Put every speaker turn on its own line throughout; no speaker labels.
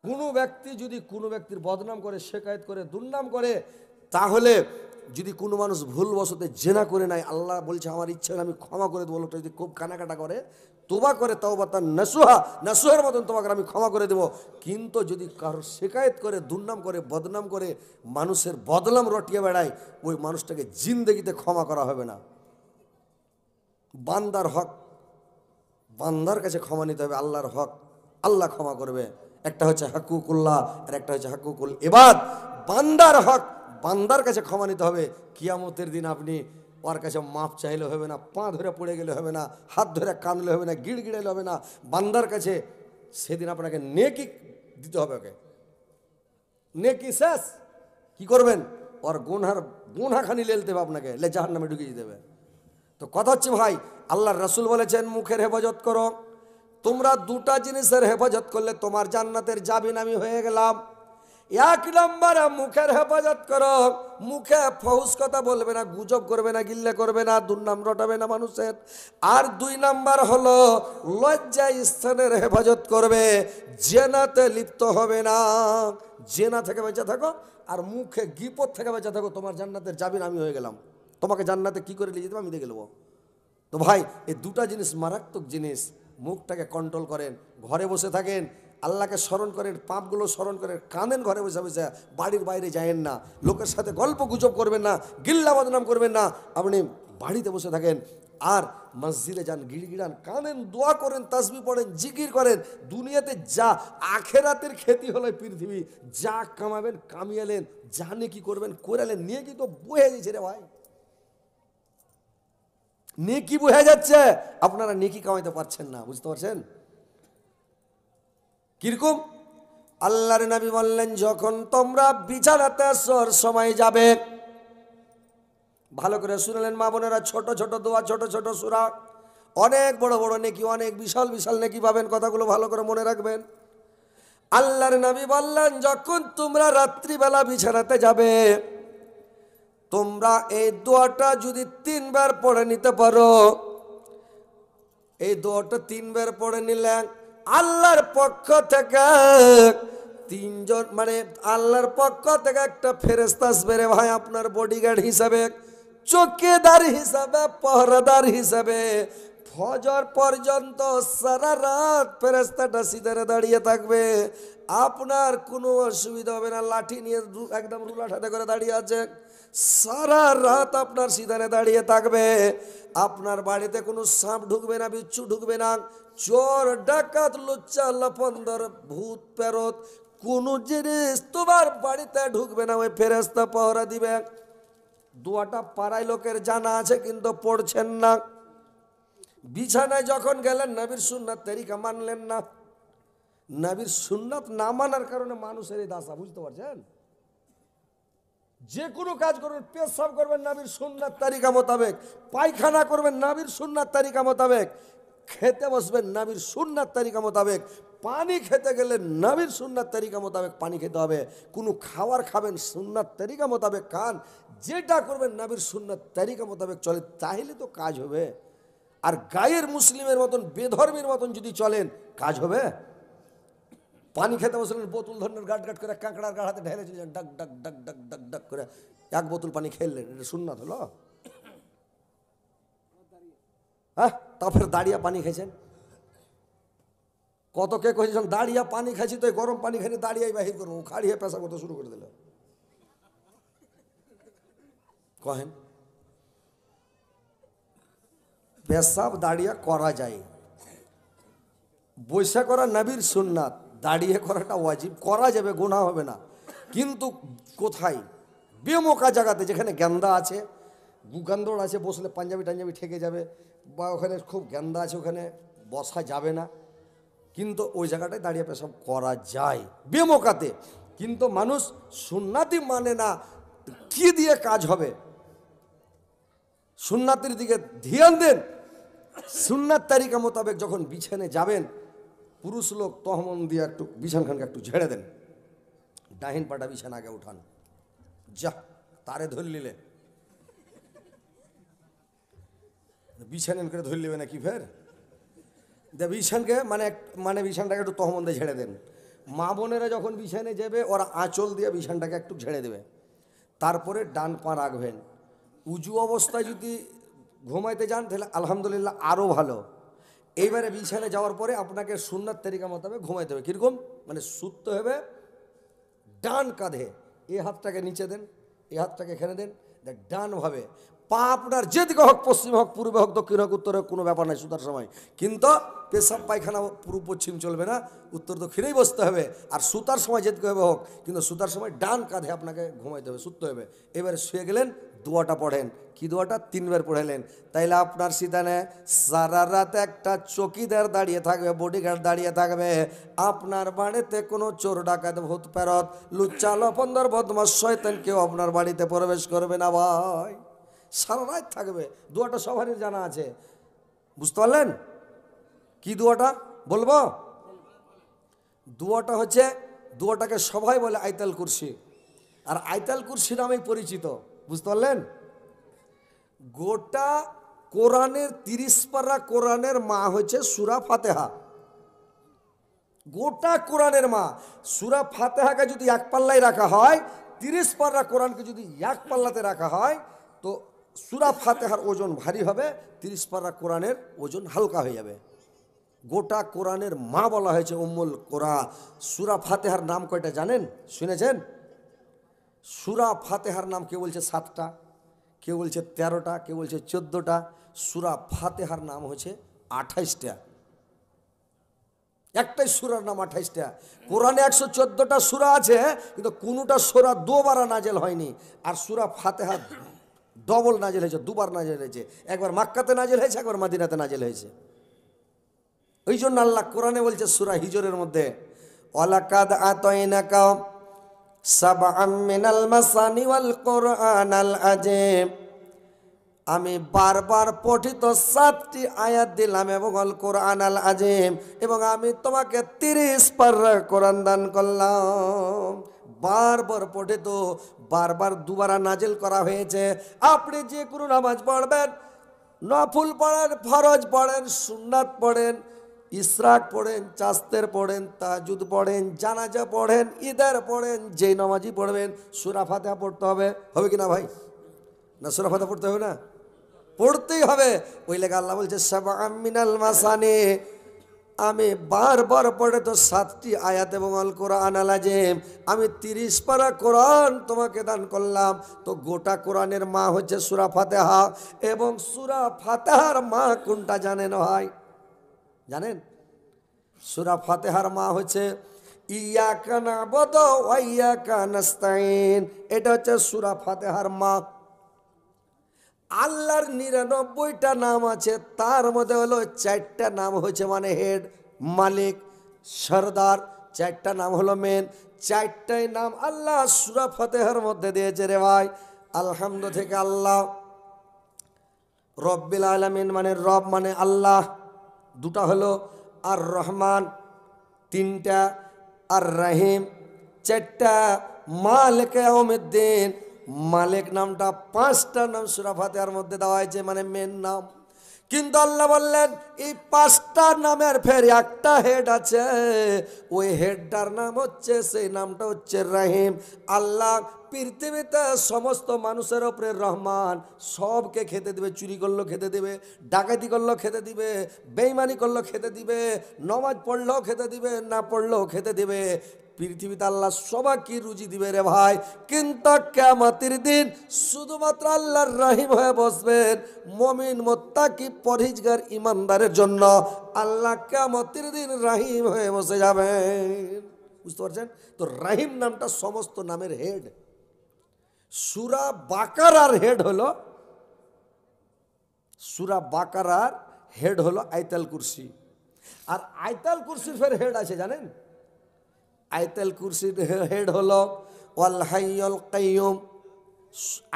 কোনো ব্যক্তি যদি কোনো ব্যক্তির বদনাম করে, শেকায়েত করে, দুর্নাম করে, তাহলে যদি কোনো মানুষ ভুলবশতে জেনা করে নাই, আল্লাহ বলছে আমার ইচ্ছা হলে আমি ক্ষমা করে দেবো। লোকটা যদি খুব কানাকাটা করে, তোবা করে, তাওবা তার নাসুহার মতন তোবা করে আমি ক্ষমা করে দেবো। কিন্তু যদি কারোর শেকায়েত করে, দুর্নাম করে, বদনাম করে, মানুষের বদনাম রটিয়ে বেড়ায়, ওই মানুষটাকে জিন্দেগিতে ক্ষমা করা হবে না। বান্দার হক বান্দার কাছে ক্ষমা নিতে হবে, আল্লাহর হক আল্লাহ ক্ষমা করবে। একটা হচ্ছে হাকুকুল্লাহ আর একটা হচ্ছে হাকুকুল ইবাদ। বান্দার হক বান্দার কাছে ক্ষমা নিতে হবে। কিয়ামতের দিন আপনি ওর কাছে মাপ চাইলে হবে না, পা ধরে পড়ে গেলে হবে না, হাত ধরে কাঁদলে হবে না, গিড়গিড়াইলে হবে না। বান্দার কাছে সেদিন আপনাকে নেকি দিতে হবে। ওকে নেকি শেষ কি করবেন? ওর গুনহাখানি লেলতে হবে, আপনাকে জাহান্নামে ঢুকিয়ে দেবে। তো কথা হচ্ছে ভাই, আল্লাহর রাসূল বলেছেন মুখের হেফাজত করো। তোমরা দুটা জিনিসের হেফাজত করলে তোমার জান্নাতের জামিন আমি হয়ে গেলাম। এক নম্বরে মুখের হেফাজত করো, মুখে ফহুস কথা বলবে না, গুজব করবে না, গিল্লে করবে না, দুর্নাম রটাবে না মানুষের। আর দুই নাম্বার হলো লজ্জা স্থানের হেফাজত করবে, জেনাতে লিপ্ত হবে না। জেনা থেকে বেঁচে থাকো আর মুখে গিবত থেকে বেঁচে থাকো, তোমার জান্নাতের জামিন আমি হয়ে গেলাম। তোমাকে জান্নাতে কি করে নিয়ে যেতে আমি দেখে নেবো। তো ভাই এই দুটা জিনিস মারাত্মক জিনিস। মুখটাকে কন্ট্রোল করেন, ঘরে বসে থাকেন, আল্লাহকে স্মরণ করেন, পাপগুলো স্মরণ করেন, কাঁদেন ঘরে বসে বসে, বাড়ির বাইরে যায়েন না, লোকের সাথে গল্প গুজব করবেন না, গিল্লা বদনাম করবেন না। আপনি বাড়িতে বসে থাকেন আর মসজিদে যান, গিড়গিড়ান, কাঁদেন, দোয়া করেন, তাসবিহ পড়েন, জিকির করেন। দুনিয়াতে যা আখেরাতের খ্যাতি হলো পৃথিবী, যা কামাবেন কামিয়ালেন, যা নেকি করবেন করালেন, নিয়ে কি তো বয়ে গেছে রে ভাই। নেকি বোঝা যাচ্ছে, আপনারা নেকি কামাইতে পারছেন না, বুঝতে পারছেন কিরকম? আল্লাহর নবী বললেন যখন তোমরা বিছানাতে শোয়ার সময় যাবে, ভালো করে শুনলেন মা বোনেরা, ছোট ছোট দোয়া, ছোট ছোট সূরা, অনেক বড় বড় নেকি, অনেক বিশাল বিশাল নেকি পাবেন। কথাগুলো ভালো করে মনে রাখবেন। আল্লাহর নবী বললেন যখন তোমরা রাত্রিবেলা বিছানাতে যাবে, তোমরা এই দোয়াটা যদি 3 বার পড়ে নিতে পারো, এই দোয়াটা 3 বার পড়ে নিলেন, আল্লাহর পক্ষ থেকে 3 জন, মানে আল্লাহর পক্ষ থেকে একটা ফেরেশতা আসবে রে ভাই, আপনার বডিগার্ড হিসাবে, চৌকিদার হিসাবে, পহরাদার হিসাবে। ফজর পর্যন্ত সারা রাত ফেরেশতাটা সিধারে দাঁড়িয়ে থাকবে, আপনার কোনো অসুবিধা হবে না। লাঠি নিয়ে একদম রুলার হাতে করে দাঁড়িয়ে আছে, সারা রাত আপনার সিধানে দাঁড়িয়ে থাকবে। আপনার বাড়িতে কোনো সাপ ঢুকবে না, বিচ্ছু ঢুকবে না, চোর ডাকাত লুচ্চা লাফান্দর ভূত পেরত কোন জিনিস তোমার বাড়িতে ঢুকবে না। ওই ফেরেশতা পাহারা দিবে। দোয়াটা পাড়ায় লোকের জানা আছে কিন্তু পড়ছেন না। বিছানায় যখন গেলেন নবীর সুন্নাত তরিকা মানলেন না। নবীর সুন্নাত না মানার কারণে মানুষের এই দশা, বুঝতে পারছেন? যে কোনো কাজ করবেন, পেশাব করবেন নবীর সুন্নাত তরিকা মোতাবেক, পায়খানা করবেন নবীর সুন্নাত তরিকা মোতাবেক, খেতে বসবেন নবীর সুন্নাত তরিকা মোতাবেক, পানি খেতে গেলে নবীর সুন্নাত তরিকা মোতাবেক পানি খেতে হবে। কোনো খাবার খাবেন সুন্নাত তরিকা মোতাবেক খান, যেটা করবেন নবীর সুন্নাত তরিকা মোতাবেক চলে, তাহলে তো কাজ হবে। আর গায়ের মুসলিমের মতন বেধর্মের মতন যদি চলেন, কাজ হবে? পানি খেতে বসলেন, বোতল ধরনের গাট গাট করে কাঁকড়ার গাড় হাতে ঢেলে চলেছেন, ডাক ডাক ডাক ডাক ডাক ডাক করে 1 বোতল পানি খেললেন, এটা সুন্নাত হলো? হ্যাঁ, তারপরে দাঁড়িয়ে পানি খেয়েছেন। কত কে কয়েছেন দাঁড়িয়ে পানি খাইছি, তো গরম পানি খাইনি, দাঁড়িয়ে বাহির করবো, খাড়িয়ে পেশা করতে শুরু করে দিল। কহেন পেশাব দাঁড়িয়ে করা যায়, বৈশা করা নবীর সুন্নাত, দাঁড়িয়ে করাটা ওয়াজিব, করা যাবে, গুনাহ হবে না। কিন্তু কোথায়? বেমোকা জায়গাতে, যেখানে গেন্দা আছে, গুকান্দর আছে, বসলে পাঞ্জাবি টাঞ্জাবি ঠেকে যাবে, বা ওখানে খুব গেন্দা আছে, ওখানে বসা যাবে না, কিন্তু ওই জায়গাটায় দাঁড়িয়ে পেশাব করা যায় বেমোকাতে। কিন্তু মানুষ সুন্নাতি মানে না, কি দিয়ে কাজ হবে? সুন্নাতের দিকে ধ্যান দেন। সুন্নাত তারিকা মোতাবেক যখন বিছানে যাবেন, পুরুষ লোক তহমন দিয়ে একটু বিছানখানকে একটু ঝেড়ে দেন, ডাহিন পাটা বিছানা আগে উঠান, যা তারে ধরে নিলে বিছানেন করে ধরে নেবে নাকি ফের বিছানকে, মানে বিছানটাকে একটু তহমন দিয়ে ঝেড়ে দেন। মা বোনেরা যখন বিছানে যাবে ওরা আঁচল দিয়ে বিছানটাকে একটু ঝেড়ে দেবে, তারপরে ডান পা রাখবেন। উজু অবস্থায় যদি ঘুমাইতে যান তাহলে আলহামদুলিল্লাহ আরও ভালো। এইবারে বিছানে যাওয়ার পরে আপনাকে সুন্নাত তরিকা মোতাবেক ঘুমাইতে হবে। কীরকম? মানে শুতে হবে ডান কাঁধে, এই হাতটাকে নিচে দেন, এই হাতটাকে এখানে দেন, দেখ ডানভাবে পা আপনার যেদিকে হোক, পশ্চিম হোক, পূর্বে হোক, দক্ষিণ হোক, উত্তরে হোক, কোনো ব্যাপার নাই সুতার সময়। কিন্তু পেশাব পায়খানা পূর্ব পশ্চিম চলবে না, উত্তর দক্ষিণেই বসতে হবে। আর সুতার সময় যেদিকে হবে হোক, কিন্তু সুতার সময় ডান কাঁধে আপনাকে ঘুমাইতে হবে, শুতে হবে। এবারে শুয়ে গেলেন, দোয়াটা পড়েন। কি দোয়াটা? 3 বার পড়ালেন। তাইলে আপনার সিদানে সারা রাত একটা চকিদার দাঁড়িয়ে থাকবে, বডিগার্ড দাঁড়িয়ে থাকবে। আপনার বাড়িতে কোনো চোর ডাকাত ভূত প্যারত লুচ্চা লফন্দর বদমাশ শয়তান কেউ আপনার বাড়িতে প্রবেশ করবে না ভাই। সারা রাত থাকবে। দোয়াটা সবারই জানা আছে, বুঝতে পারলেন? কি দোয়াটা বলবো? দোয়াটা হচ্ছে, দোয়াটাকে সবাই বলে আইতাল কুরসি, আর আইতাল কুরসি নামেই পরিচিত, বুঝতে পারলেন? গোটা কোরআনের 30 পারা কোরআনের মা হচ্ছে সূরা ফাতিহা। গোটা কোরআনের মা সূরা ফাতিহাকে যদি এক পাল্লায় রাখা হয়, 30 পারা কোরআনকে যদি এক পাল্লাতে রাখা হয়, তো সূরা ফাতিহার ওজন ভারী হবে, 30 পারা কোরআনের ওজন হালকা হয়ে যাবে। গোটা কোরআনের মা বলা হয়েছে উম্মুল কোরআন। সূরা ফাতিহার নাম কয়টা জানেন? শুনেছেন? সূরা ফাতিহার নাম কেউ বলছে 7টা, কেউ বলছে 13টা, কেউ বলছে 14টা। সূরা ফাতিহার নাম হচ্ছে 28টা। একটাই সূরার নাম 28টা। কোরআনে 114টা সূরা আছে, কিন্তু কোনোটা সূরা দুবারা নাজেল হয়নি। আর সূরা ফাতিহা ডবল নাজেল হয়েছে, দুবার নাজেল হয়েছে। একবার মক্কাতে নাজেল হয়েছে, একবার মদিনাতে নাজেল হয়েছে। ওই জন্য আল্লাহ কোরআনে বলছে সূরা হিজরের মধ্যে, ওয়ালাকাদ আতাইনাকা সাবআম মিনাল মাসানি ওয়াল কুরআনাল আযীম। আমি বারবার পঠিত 7টি আয়াত দিলাম এবং আল কোরআন আল আযীম, এবং আমি তোমাকে 30 পারা কোরআন দান করলাম। বারবার পঠিত, বারবার দুবারা নাজিল করা হয়েছে। আপনি যে কোনো নামাজ পড়বেন, নফল পড়েন, ফরজ পড়েন, সুন্নাত পড়েন, ইশরাক পড়েন, চাস্তের পড়েন, তাহাজ্জুদ পড়েন, জানাজা পড়েন, ঈদের পড়েন, যেই নামাজই পড়বেন সূরা ফাতিহা পড়তে হবে। হবে কি না ভাই? না সূরা ফাতিহা পড়তে হবে না? পড়তেই হবে। ওই লেগে আল্লাহ বলছে সাবআম মিনাল মাসানি, আমি বারবার পড়ে তো 7টি আয়াত এবং আল কোরআন আল আযীম, আমি 30 পারা কোরআন তোমাকে দান করলাম। তো গোটা কোরআনের মা হচ্ছে সূরা ফাতিহা। এবং সূরা ফাতিহার মা কোনটা জানেন ভাই? জানেন? সূরা ফাতিহার মা হচ্ছে ইয়াকা না'বুদু ওয়া ইয়াকা নাস্তাইন। এটা হচ্ছে সূরা ফাতিহার মা। আল্লাহর 99টা নাম আছে, তার মধ্যে হলো 4টা নাম হচ্ছে মানে হেড, মালিক, সরদার। 4টা নাম হলো মেন। 4টাই নাম আল্লাহ সূরা ফাতিহার মধ্যে দিয়েছে রে ভাই। আলহামদু থেকে আল্লাহ, রব্বিল আলামিন মানে রব মানে আল্লাহ 2টা হলো, আর রহমান 3টা, আর রহিম 4টা, মালিক ইয়াউমিদ্দিন মালিক নামটা 5টা নাম সূরা ফাতিহার মধ্যে দেওয়া হয়েছে, মানে মেন নাম। কিন্তু আল্লাহ বললেন এই 5টা নামের ফের একটা হেড আছে, ওই হেডটার নাম হচ্ছে, সেই নামটা হচ্ছে রহিম। আল্লাহ পৃথিবীতে সমস্ত মানুষের ওপরে রহমান, সবকে খেতে দিবে। চুরি করলো খেতে দিবে, ডাকাতি করলো খেতে দিবে, বেঈমানি করলো খেতে দিবে, নামাজ পড়লেও খেতে দিবে, না পড়লেও খেতে দিবে। পৃথিবীতে আল্লাহ সবাইকে রুজি দিবে রে ভাই। কিন্তু কিয়ামতের দিন শুধুমাত্র আল্লাহর রহিম হয়ে বসবেন মুমিন, মুত্তাকি, পরহেজগার, ইমানদারের জন্য। আল্লাহ কিয়ামতের দিন রহিম হয়ে বসে যাবেন। বুঝতে পারছেন তো? রহিম নামটা সমস্ত নামের হেড। সূরা বাকারার হেড হলো, সূরা বাকারার হেড হলো আয়াতুল কুরসি। আর আয়াতুল কুরসির ফের হেড আছে জানেন? আয়াতুল কুরসির হেড হলো ওয়াল হাইয়ুল কাইয়ুম।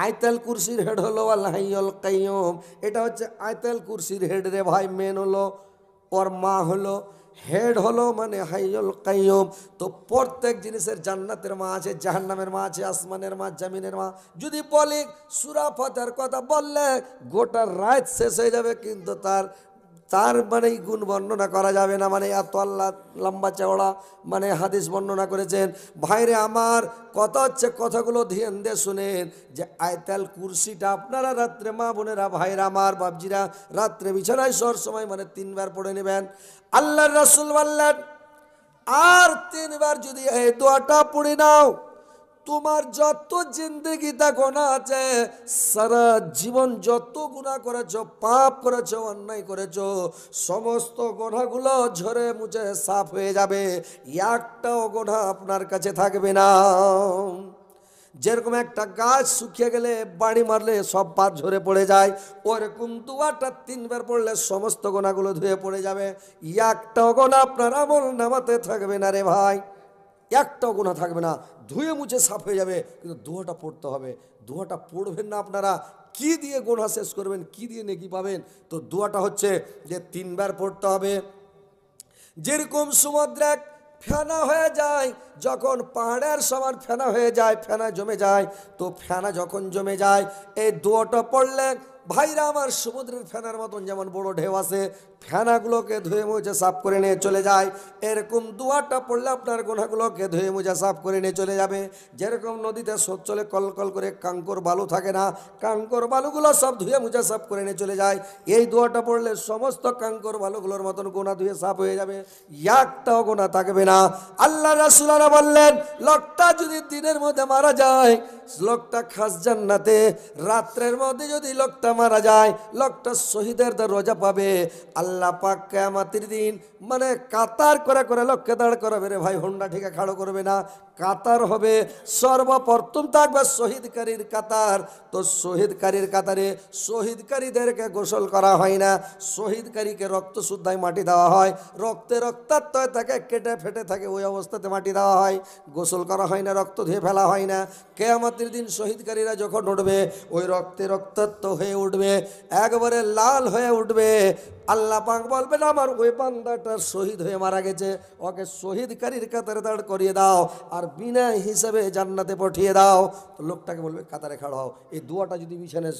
আয়াতুল কুরসির হেড হলো ওয়াল হাইয়ুল কাইয়ুম। এটা হচ্ছে আয়াতুল কুরসির হেড রে ভাই। মেন হলো, ওর মা হলো, হেড হলো মানে হাইয়ুল কাইয়ুম। তো প্রত্যেক জিনিসের জান্নাতের মা আছে, জাহান্নামের মা আছে, আসমানের মা, জমিনের মা। যদি বলি সূরা ফাতিহার কথা বললে গোটা রাত শেষ হয়ে যাবে, কিন্তু তার তার মানে গুণ বর্ণনা করা যাবে না, মানে এত আল্লাহ লম্বা চওড়া মানে হাদিস বর্ণনা করেছেন। ভাইরে আমার কথা হচ্ছে, কথাগুলো ধ্যান দিয়ে শুনেন যে আয়াতুল কুরসিটা আপনারা রাত্রে, মা বোনেরা ভাইরা আমার বাপজিরা, রাত্রে বিছানায় শোয়ার সময় মানে 3 বার পড়ে নেবেন। আল্লাহর রাসূল বললেন আর 3 বার যদি এই দোয়াটা পড়ে নাও, তোমার যত জিন্দগিতে গুনাহ আছে, সারা জীবন যত গুনাহ করেছো, পাপ করেছো, অন্যায় করেছো, সমস্ত গুনাহগুলো ঝরে মুছে সাফ হয়ে যাবে, একটাও গুনাহ আপনার কাছে থাকবে না। যেরকম একটা গাছ শুকিয়ে গেলে বাড়ি মারলে সব পাত ঝরে পড়ে যায়, ওরকম দোয়াটা 3 বার পড়লে সমস্ত গুনাহগুলো ধুয়ে পড়ে যাবে, একটাও গুনাহ আপনার আমল নামাতে থাকবে না রে ভাই, একটাও গুনাহ থাকবে না, ধুয়ে মুছে সাফ হয়ে যাবে। কিন্তু দোয়াটা পড়তে হবে। দোয়াটা পড়বেন না আপনারা, কি দিয়ে গুনাহ শেষ করবেন, কি দিয়ে নেকি পাবেন? তো দোয়াটা হচ্ছে যে 3 বার পড়তে হবে। যেরকম সমুদ্রে ফেনা হয়ে যায়, যখন পাহাড়ের সমান ফেনা হয়ে যায়, ফেনা জমে যায়, তো ফেনা যখন জমে যায় এই দোয়াটা পড়লে ভাইরা আমার সমুদ্রের ফেনার মতন যেমন বড় ঢেউ আছে, ফেনাগুলোকে ধুয়ে মুছে সাফ করে নিয়ে চলে যায়। এরকম দোয়াটা পড়লে আপনার গুনাহগুলোকে ধুয়ে মুছে সাফ করে নিয়ে চলে যাবে। যেরকম নদীতে স্রোত চলে কলকল করে, কাঙ্কর বালু থাকে না, কাঙ্কর বালুগুলো সব ধুয়ে মুছে সাফ করে নিয়ে চলে যায়। এই দোয়াটা পড়লে সমস্ত কাঙ্কর বালুগুলোর মতন গুনাহ ধুয়ে সাফ হয়ে যাবে, একটাও গুনাহ থাকবে না। আল্লাহ রাসূলরা বললেন লোকটা যদি দিনের মধ্যে মারা যায়, লোকটা খাস জান্নাতে, রাত্রের মধ্যে যদি লোকটা মারা যায়, লোকটা শহীদের দরজা পাবে। আল্লাহ পাক কিয়ামতের দিন মানে কাতার করে করে লোককে দাঁড় করাবে রে ভাই, হোন্ডা ঠিকা খাড়ো করবে না, কাতার হবে। সর্বপ্রথম থাকবে শহীদকারীর কাতার। তো শহীদকারীর কাতারে শহীদকারীদেরকে গোসল করা হয় না, শহীদকারীকে রক্ত শুদ্ধায় মাটি দেওয়া হয়, রক্তে রক্তাক্ত হয়ে থাকে, কেটে ফেটে থাকে, ওই অবস্থাতে মাটি দেওয়া হয়, গোসল করা হয় না, রক্ত ধুয়ে ফেলা হয় না। কিয়ামতের দিন শহীদকারীরা যখন উঠবে, ওই রক্তে রক্তাক্ত হয়ে উঠবে, একবারে লাল হয়ে উঠবে। আল্লাহ পাক বলবেন আমার ওই বান্দাটা শহীদ হয়ে মারা গেছে, ওকে শহীদকারীর কাতারে দাঁড় করিয়ে দাও আর বিনা হিসাবে জান্নাতে পাঠিয়ে দাও। তো লোকটাকে বলবে কাতারে খাড়া হও। এই দোয়াটা যদি বিছানে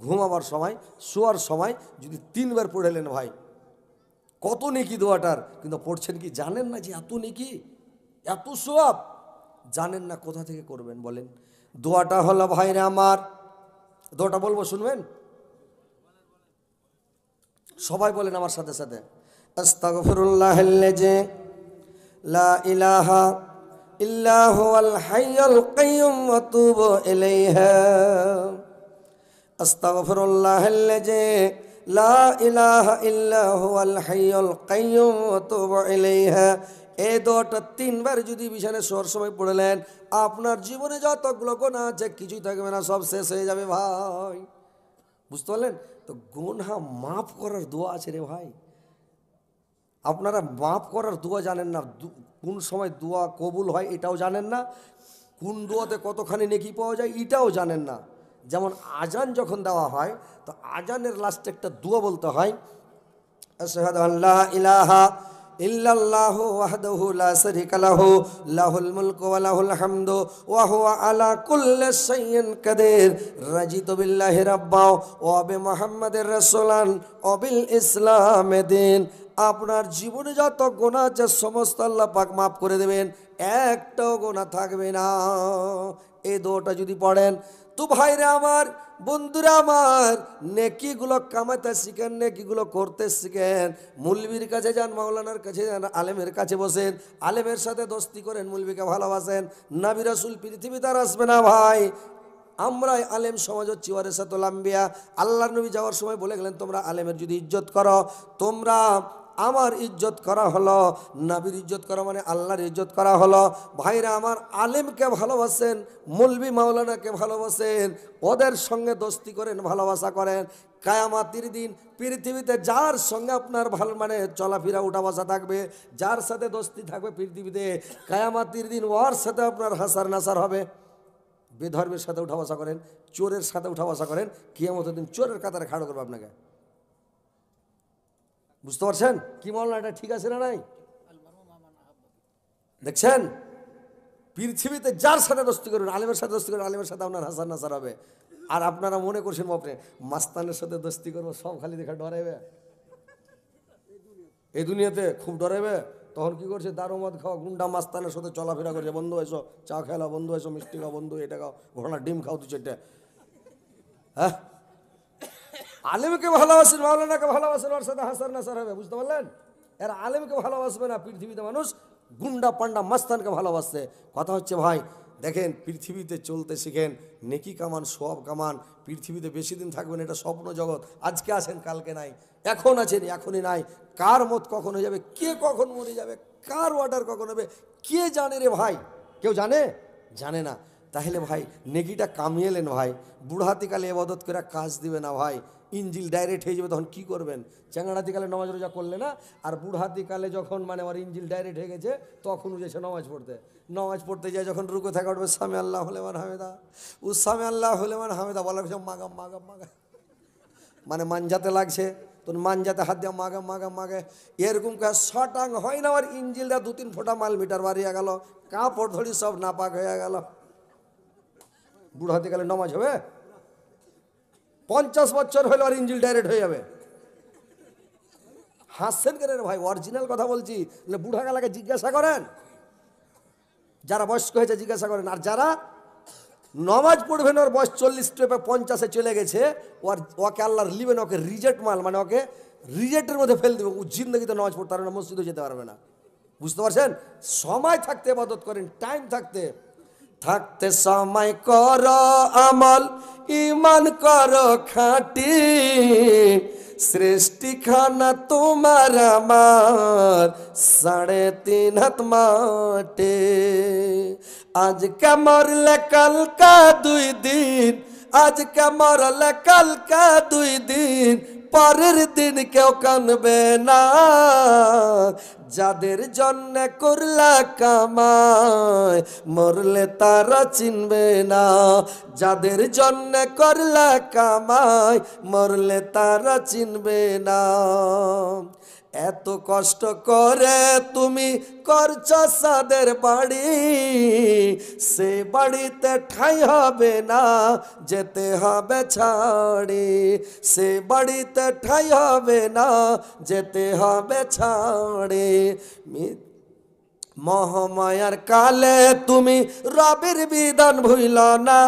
ঘুমাবার সময়, শোয়ার সময় যদি 3 বার পড়েলেন ভাই, কত নেকি দোয়াটার। কিন্তু পড়ছেন কি জানেন না যে এত নেকি, এত সওয়াব জানেন না, কোথা থেকে করবেন বলেন? দোয়াটা হলো ভাইরা আমার, দোয়াটা বলবো শুনবেন? সবাই বলেন আমার সাথে সাথে, আস্তাগফিরুল্লাহাল্লাযী লা ইলাহা ইল্লা হুয়াল হাইয়ুল কাইয়্যুম ওয়া আতুবু ইলাইহি। আস্তাগফিরুল্লাহাল্লাযী লা ইলাহা ইল্লা হুয়াল হাইয়ুল কাইয়্যুম ওয়া আতুবু ইলাইহি। এই দোয়াটা 3 বার যদি বিছানায় শোয়ার সময় পড়লেন, আপনার জীবনে যতগুলো গুনাহ আছে কিছুই থাকবে না, সব শেষ হয়ে যাবে ভাই। বুঝতে পারলেন? তো গুনাহ মাফ করার দোয়া আছে রে ভাই। আপনারা মাফ করার দোয়া জানেন না, কোন সময় দোয়া কবুল হয় এটাও জানেন না, কোন দোয়াতে কতখানি নেকি পাওয়া যায় এটাও জানেন না। যেমন আজান যখন দেওয়া হয়, তো আজানের লাস্টে একটা দোয়া বলতে হয়, আশহাদু আল্লা ইলাহা ইল্লাল্লাহু ওয়াহদাহু লা শারীকা লাহু লাহুল মুলকু ওয়া লাহুল হামদু ওয়া হুয়া আলা কুল্লি শাইইন কাদির রাজিতু বিল্লাহি রাব্বা ওয়া বিমুহাম্মাদির রাসূলান ওয়া বিল ইসলামি দীন। আপনার জীবনে যত গুনাহ আছে সমস্ত আল্লাহ পাক মাফ করে দেবেন, একটাও গুনাহ থাকবে না। এই দোয়াটা যদি পড়েন তো ভাইরা আমার, বন্ধুরা আমার, নেকিগুলো কামাতে শিখেন, নেকিগুলো করতে শিখেন। মুলবির কাছে যান, মাওলানার কাছে যান, আলেমের কাছে বসেন, আলেমের সাথে দোস্তি করেন, মুলবিকে ভালোবাসেন। নবী রাসূল পৃথিবীতে আর আসবে না ভাই, আমরাই আলেম সমাজ হচ্ছি ওয়ারাসাতুল আম্বিয়া। আল্লাহর নবী যাওয়ার সময় বলে গেলেন তোমরা আলেমের যদি ইজ্জত করো, তোমরা আমার ইজ্জত করা হলো, নবীর ইজ্জত করা মানে আল্লাহর ইজ্জত করা হলো। ভাইরা আমার, আলেমকে ভালোবাসেন, মৌলবি মাওলানাকে ভালোবাসেন, ওদের সঙ্গে দোস্তি করেন, ভালোবাসা করেন। কিয়ামতের দিন পৃথিবীতে যার সঙ্গে আপনার ভালো মানে চলাফেরা উঠা বসা থাকবে, যার সাথে দোস্তি থাকবে পৃথিবীতে, কিয়ামতের দিন ওর সাথে আপনার হাসার নাসার হবে। বেধর্মের সাথে উঠা বসা করেন, চোরের সাথে উঠা বসা করেন, কিয়ামতের দিন চোরের কাতারে খাড়ো করবে আপনাকে। বুঝতে পারছেন কি মাওলানা, এটা ঠিক আছে না নাই? দেখছেন, পৃথিবীতে যার সাথে দোস্তি করবেন, আলেমের সাথে দোস্তি করবেন, আলেমের সাথে আপনার হাসার নাসার হবে। আর আপনারা মনে করছেন বাপরে মাস্তানের সাথে দোস্তি করবো, সব খালি দেখা ডরাইবে। এই দুনিয়াতে খুব ডরাবে। তখন কি করছে, দারু মদ খাওয়া গুন্ডা মাস্তানের সাথে চলাফেরা করছে, বন্ধু এসো চা খেলা, বন্ধু এসো মিষ্টি খাও, বন্ধু এটা খাও, ঘোড়ার ডিম খাও দু চারটে। হ্যাঁ, আলেমকে ভালোবাসেন, মাওলানাকে ভালোবাসেন, ওর সাথে হাসার নাসার হবে, বুঝতে পারলেন? এর আলেমকে ভালোবাসবে না। পৃথিবীতে মানুষ গুন্ডা পান্ডা মাস্তানকে ভালোবাসছে। কথা হচ্ছে ভাই, দেখেন পৃথিবীতে চলতে শিখেন, নেকি কামান সব কামান। পৃথিবীতে বেশি দিন থাকবেন এটা স্বপ্ন জগৎ। আজকে আছেন কালকে নাই, এখন আছেন এখনই নাই। কার মত কখন হয়ে যাবে, কে কখন মরে যাবে, কার অর্ডার কখন হবে, কে জানে রে ভাই? কেউ জানে? জানে না। তাহলে ভাই নেকিটা কামিয়ে এলেন ভাই, বুড়াতিকালে এবাদত করে কাজ দিবে না ভাই, ইঞ্জিল ডাইরেক্ট হয়ে যাবে, তখন কি করবেন? চ্যাংড়াতিকালে নামাজ রোজা করলে না, আর বুড়াতিকালে যখন মানে আমার ইঞ্জিল ডাইরেক্ট হয়ে গেছে, তখন উঠেছে নামাজ পড়তে যায়, যখন রুকু থাকা উঠবে সামে আল্লাহ হলেমান হামেদা, ও সামে আল্লাহ হলেমান হামেদা বলার কিছু মাগাম মাগাম মাগা, মানে মানজাতে লাগছে, তোর মানজাতে হাত দিয়ে মাগাম মাগাম মাগে, এরকম শটাং হয় না। আর ইঞ্জিল দেওয়া 2-3 ফোঁটা মাল মিটার বাড়িয়ে গেল, কাপড় ধরি সব নাপাক হয়ে গেল। বুড়াতিকালে নামাজ হবে? 50 বছর হলে আর ইঞ্জিল ডাইরেক্ট হয়ে যাবে। হাসছেন কেন ভাই? অরিজিনাল কথা বলছি। বুড়া গালাকে জিজ্ঞাসা করেন, যারা বয়স্ক হয়েছে জিজ্ঞাসা করেন। আর যারা নমাজ পড়বেন, ওর বয়স 40 টপে 50-এ চলে গেছে, ওকে আল্লাহর লিবেন, ওকে রিজেক্ট মাল, মানে ওকে রিজেক্টের মধ্যে ফেল দেবে। ও জিন্দগিতে নামাজ পড়তে পারবে না, মসজিদে যেতে পারবে না। বুঝতে পারছেন? সময় থাকতে ইবাদত করেন, টাইম থাকতে থাকতে সময় করো আমল, ইমান করো খাঁটি, সৃষ্টিখানা তোমার আমার 3.5 হাত মাটি। আজকে মরলে কালকা 2 দিন, আজকে মরলে কালকা 2 দিন, পরের দিন কেউ কানবে না। যাদের জন্য করলা কামাই, মরলে তারা চিনবে না। যাদের জন্য করলা কামাই, মরলে তারা চিনবে না। এত কষ্ট করে তুমি করছো সাদের বাড়ি, সে বাড়িতে ঠাঁই হবে না, যেতে হবে ছাড়ি। সে বাড়িতে ঠাঁই হবে না, যেতে হবে ছাড়ি। মহামায়ার কালে তুমি রবের বিধান ভুইল না,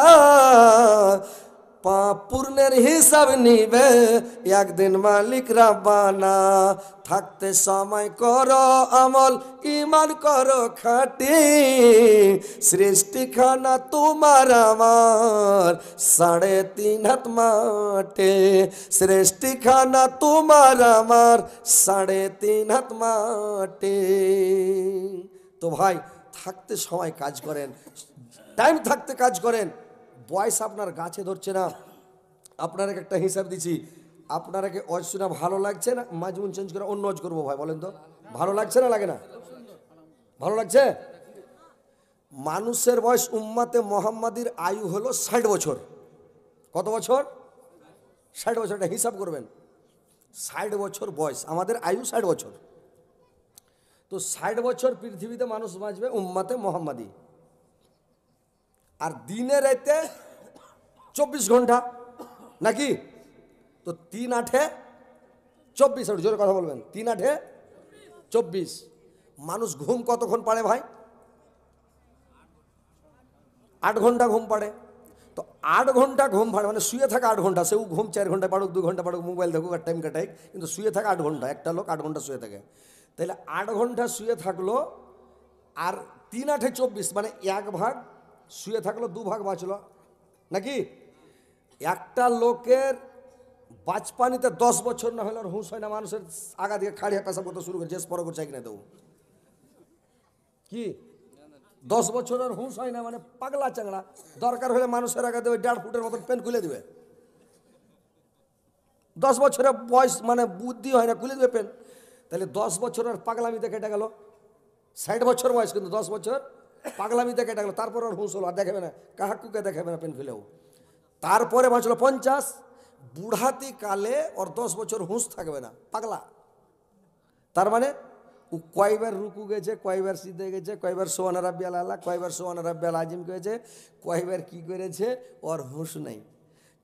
পাপ পূর্ণের হিসাব নিবে একদিন মালিক রাব্বানা। থাকতে সময় করো আমল, ইমান করো খাঁটি, সৃষ্টিখানা তোমার আমার 3.5 হাত মাটি। সৃষ্টিখানা তোমার আমার 3.5 হাত মাটি। তো ভাই থাকতে সময় কাজ করেন, টাইম থাকতে কাজ করেন। বয়স আপনার গাছে ধরছে না। আপনার একটা হিসাব দিচ্ছি, আপনারাকে অজ শোনা ভালো লাগছে না? মাজমুন চেঞ্জ করে অন্য অজ করবো ভাই, বলেন তো ভালো লাগছে না লাগে না? ভালো লাগছে? মানুষের বয়স, উম্মাতে মোহাম্মদীর আয়ু হলো 60 বছর। কত বছর? 60 বছর। এটা হিসাব করবেন, 60 বছর বয়স, আমাদের আয়ু 60 বছর। তো 60 বছর পৃথিবীতে মানুষ বাঁচবে উম্মাতে মোহাম্মদী। আর দিনে রাতে 24 ঘন্টা নাকি? তো 3-8 24, জোরে কথা বলবেন, 3-8 24। মানুষ ঘুম কতক্ষণ পাড়ে ভাই? 8 ঘন্টা ঘুম পাড়ে। তো 8 ঘন্টা ঘুম পাড়ে মানে শুয়ে থাকা 8 ঘন্টা। সেও ঘুম 4 ঘন্টা পাড়ুক, 2 ঘন্টা পাড়ুক, মোবাইল দেখুক আর টাইম কাটাই, কিন্তু শুয়ে থাকা 8 ঘন্টা। একটা লোক 8 ঘন্টা শুয়ে থাকে, তাহলে 8 ঘন্টা শুয়ে থাকলো, আর 3-8 24 মানে 1 ভাগ শুয়ে থাকলো, 2 ভাগ বাঁচলো নাকি? একটা লোকের বাঁচপানিতে 10 বছর না হলে আর হুঁশ হয় না। মানুষের আগা দিকে খাড়িয়ে পেশা করতে শুরু করে, যে পর করছে কিনা দেবো কি 10 বছর আর হুঁশ হয় না, মানে পাগলা চাংড়া। দরকার হলে মানুষের আগে দেবে 1.5 ফুটের মতন পেন খুলে দিবে। 10 বছরের বয়স মানে বুদ্ধি হয় না, খুলে দেবে পেন। তাহলে 10 বছরের পাগলামিতে কেটে গেল। 60 বছর বয়স, কিন্তু 10 বছর পাগলামিতে কেটে গেল। তারপর আর হুঁশ হলো, আর দেখাবে না, কাহাকুকে দেখাবে না পেন খুলেও। তারপরে বাঁচলো 50। বুড়াতি কালে ওর 10 বছর হুঁশ থাকবে না, পাগলা। তার মানে ও কয়বার রুকু গেছে, কয়বার সিদ্ধে গেছে, কয়বার সোহানা রাব্বিয়াল আলা, কয়বার সোহানা রাব্বিয়াল আজিম করেছে, কয়বার কি করেছে, ওর হুঁশ নেই।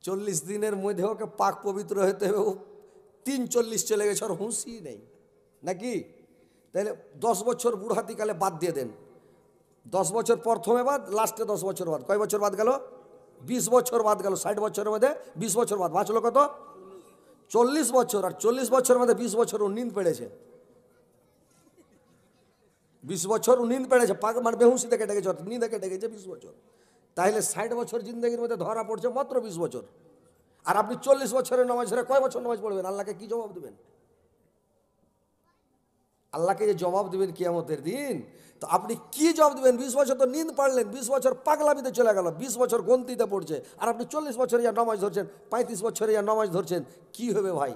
40 দিনের মধ্যে ওকে পাক পবিত্র হতে হবে, ও 3-40 চলে গেছে, ওর হুঁশই নেই। নাকি? তাহলে 10 বছর বুড়াতিকালে বাদ দিয়ে দেন, 10 বছর প্রথমে বাদ, লাস্টে 10 বছর বাদ, কয় বছর বাদ গেল? 20 বছর বাদ গেল। 60 বছরের মধ্যে 20 বছর বাদ, বাঁচলো কত? 40 বছর। আর 40 বছরের মধ্যে 20 বছর ও নিন্দ পেড়েছে, 20 বছর ও নিন্দ পেড়েছে, মানে বেহুশিতে কেটে গেছে, নিন্দে কেটে গেছে 20 বছর। তাহলে 60 বছর জিন্দগির মধ্যে ধরা পড়ছে মাত্র 20 বছর। আর আপনি 40 বছরের নামাজ ধরে কয় বছর নামাজ পড়বেন? আল্লাহকে কি জবাব দেবেন? আল্লাহকে যে জবাব দেবেন কিয়ামতের দিন, তো আপনি কি জবাব দেবেন? 20 বছর তো নিন্দ পারলেন, 20 বছর পাগলামিতে চলে গেল, 20 বছর গন্তিতে পড়ছে, আর আপনি 40 বছরে যা নামাজ ধরছেন, 35 বছরে যা নামাজ ধরছেন, কি হবে ভাই?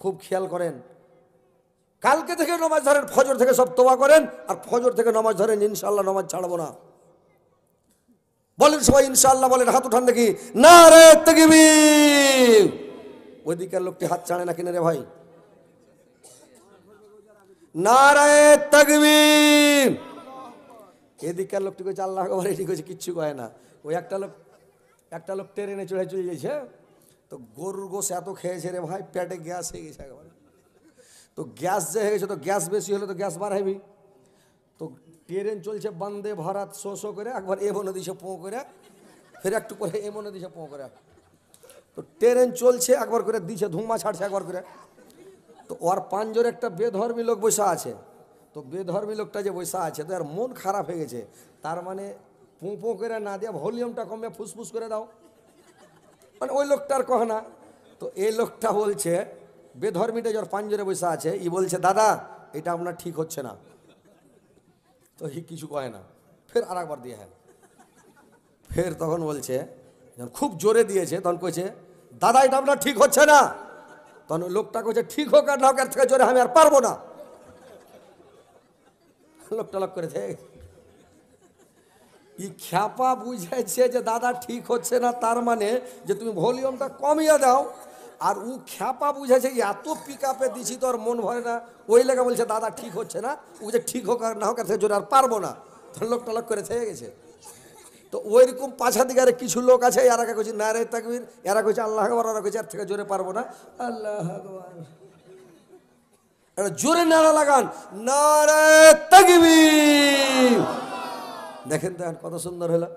খুব খেয়াল করেন, কালকে থেকে নামাজ ধরেন, ফজর থেকে সব তোবা করেন, আর ফজর থেকে নামাজ ধরেন, ইনশাআল্লাহ নামাজ ছাড়বো না। বলেন সবাই ইনশাআল্লাহ, বলেন, হাত উঠান দেখি, নারে তাকবীর। ওইদিকের লোকটি হাত ছাড়ে না কিনা রে ভাই? নারায়ে তাকবীর। এদিকের লোকটি কইছে আল্লাহু আকবার, এটি কইছে কিচ্ছু কয় না। ওই একটা লোক ট্রেনে চলে গেছে, তো গরুর গোশ এত খেয়েছে রে ভাই, পেটে গ্যাস হয়ে গেছে একেবারে। তো গ্যাস যে হয়ে গেছে, তো গ্যাস বেশি হলে তো গ্যাস বাড়াইবি। তো ট্রেন চলছে বন্দে ভারত, শো করে, একবার এ মনে দিছে পোঁ করে, ফের একটু করে এ মনে দিছে পোঁ করে। তো ট্রেন চলছে, একবার করে দিছে, ধুমা ছাড়ছে একবার করে। তো ওর পাঞ্জরে একটা বেধর্মী লোক বসা আছে। তো বেধর্মী লোকটা যে বসা আছে, তো আর মন খারাপ হয়ে গেছে। তার মানে পোঁ পোঁ করে না দিয়ে ভলিউমটা কমে ফুসফুস করে দাও, মানে ওই লোকটার কহ না। তো এই লোকটা বলছে, বেধর্মীটা যার পাঞ্জরে বসা আছে, ই বলছে, দাদা এটা আপনার ঠিক হচ্ছে না। তো হি কিছু কয় না, ফের আর একবার দিয়ে, হ্যাঁ, ফের তখন বলছে, যখন খুব জোরে দিয়েছে, তখন কইছে, দাদা এটা আপনার ঠিক হচ্ছে না। তখন ওই লোকটা কইছে, ঠিক হোক আর না হোক, এর থেকে জোরে আমি আর পারবো না। লোকটা লোক করেছে, ই খ্যাপা বুঝাইছে যে দাদা ঠিক হচ্ছে না, তার মানে যে তুমি ভলিউমটা কমিয়ে দাও। আর ও খ্যাপা বুঝাইছে এত পিক আপে দিছি তোর মন ভরে না, ওই লেগে বলছে দাদা ঠিক হচ্ছে না। ও যে ঠিক হোক আর না হোক, এর থেকে জোরে আর পারবো না। তখন লোকটা লোক করে থেকে গেছে। তো ওইরকম পাছা দিকে কিছু লোক আছে, এরা কইছে নারে তাকবীর, এরা কইছে আল্লাহু আকবার, এরা কইছে এর থেকে জোরে পারবো না, আল্লাহু আকবার। এটা জোরে নারা লাগান, নারে তাকবীর। দেখেন তো কত সুন্দর হলো।